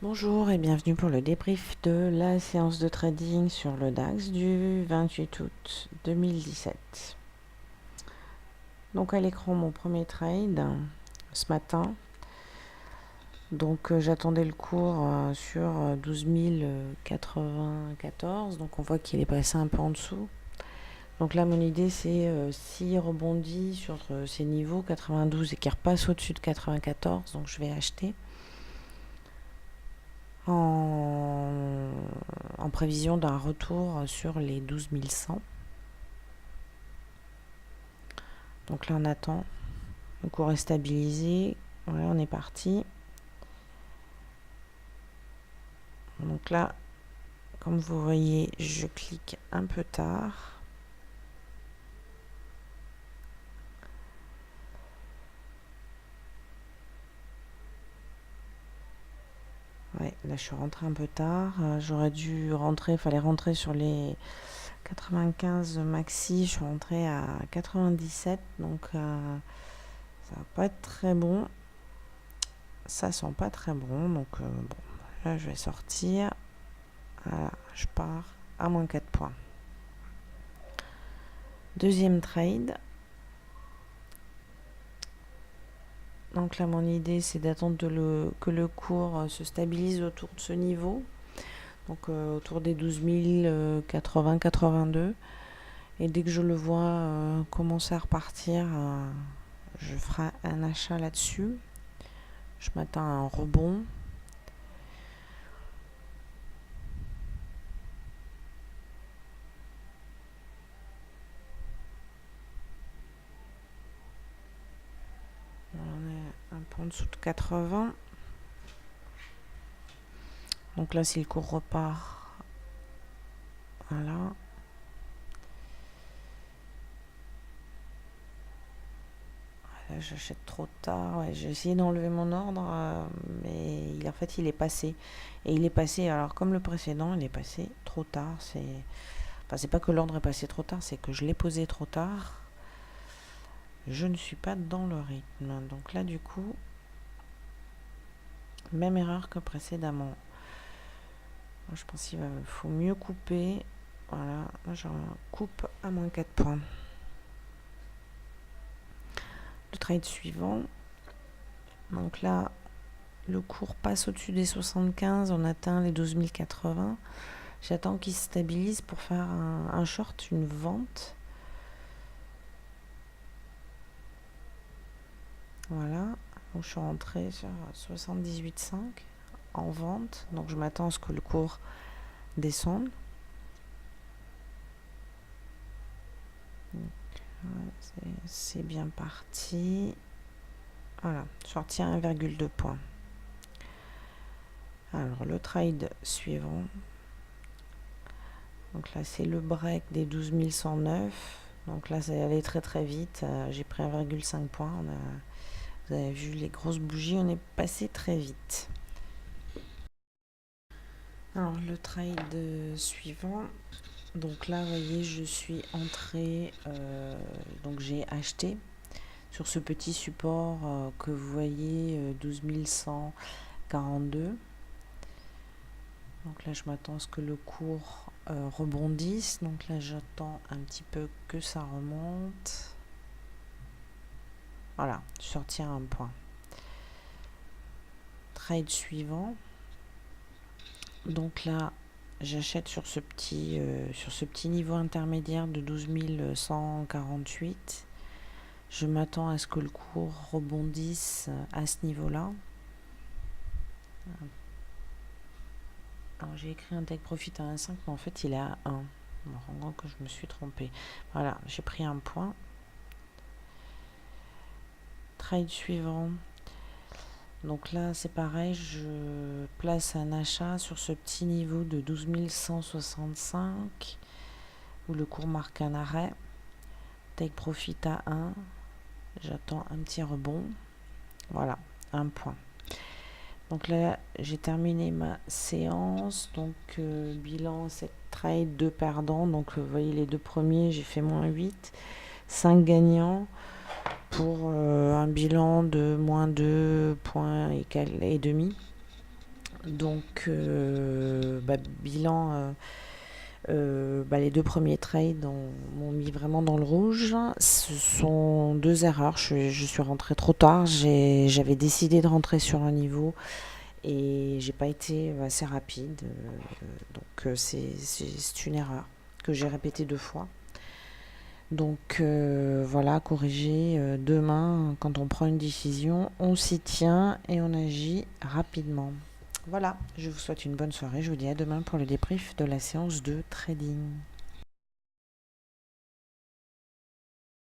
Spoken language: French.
Bonjour et bienvenue pour le débrief de la séance de trading sur le DAX du 28 août 2017. Donc à l'écran mon premier trade ce matin. Donc j'attendais le cours sur 12 094. Donc on voit qu'il est passé un peu en dessous. Donc là mon idée c'est s'il rebondit sur ces niveaux 92 et qu'il repasse au-dessus de 94, donc je vais acheter. En prévision d'un retour sur les 12 100. Donc là on attend, le cours est stabilisé, voilà on est parti. Donc là, comme vous voyez, je clique un peu tard. Ouais, là je suis rentrée un peu tard, j'aurais dû rentrer, fallait rentrer sur les 95 maxi, je suis rentrée à 97, donc ça va pas être très bon. Ça sent pas très bon, donc bon, là je vais sortir. Voilà, je pars à moins 4 points. Deuxième trade. Donc là, mon idée, c'est d'attendre que le cours se stabilise autour de ce niveau. Donc autour des 12 080-82. Et dès que je le vois commencer à repartir, je ferai un achat là-dessus. Je m'attends à un rebond. On est un peu en dessous de 80. Donc là, si le cours repart, voilà. Là, j'achète trop tard. Ouais, j'ai essayé d'enlever mon ordre, mais en fait, il est passé. Et il est passé, alors comme le précédent, il est passé trop tard. C'est pas que l'ordre est passé trop tard, c'est que je l'ai posé trop tard. Je ne suis pas dans le rythme. Donc là, du coup, même erreur que précédemment. Je pense qu'il faut mieux couper. Voilà, là, je coupe à moins 4 points. Le trade suivant. Donc là, le cours passe au-dessus des 75, on atteint les 12 080. J'attends qu'il se stabilise pour faire un short, une vente. Voilà, donc je suis rentrée sur 78,5 en vente. Donc je m'attends à ce que le cours descende. C'est bien parti. Voilà, sorti à 1,2 points. Alors le trade suivant. Donc là c'est le break des 12 109. Donc là ça allait très très vite. J'ai pris 1,5 points. Vous avez vu les grosses bougies, on est passé très vite. Alors le trade suivant. Donc là, vous voyez, je suis entrée, donc j'ai acheté sur ce petit support que vous voyez, 12 142. Donc là, je m'attends à ce que le cours rebondisse. Donc là, j'attends un petit peu que ça remonte. Voilà, je suis sortie à un point. Trade suivant. Donc là, j'achète sur ce petit niveau intermédiaire de 12 148. Je m'attends à ce que le cours rebondisse à ce niveau-là. Alors j'ai écrit un take profit à 1,5, mais en fait il est à 1. Alors, que je me suis trompée. Voilà, j'ai pris un point. Trade suivant. Donc là c'est pareil, je place un achat sur ce petit niveau de 12 165 où le cours marque un arrêt. Take profit à 1. J'attends un petit rebond. Voilà, un point. Donc là, j'ai terminé ma séance. Donc, bilan, 7 trades, 2 perdants. Donc, vous voyez, les deux premiers, j'ai fait moins 8. 5 gagnants pour un bilan de moins 2 points et demi. Donc, bilan, les deux premiers trades m'ont mis vraiment dans le rouge. Ce sont deux erreurs. Je suis rentrée trop tard. J'avais décidé de rentrer sur un niveau et j'ai pas été assez rapide. Donc, c'est une erreur que j'ai répétée deux fois. Donc voilà, corriger demain, quand on prend une décision, on s'y tient et on agit rapidement. Voilà, je vous souhaite une bonne soirée. Je vous dis à demain pour le débrief de la séance de trading.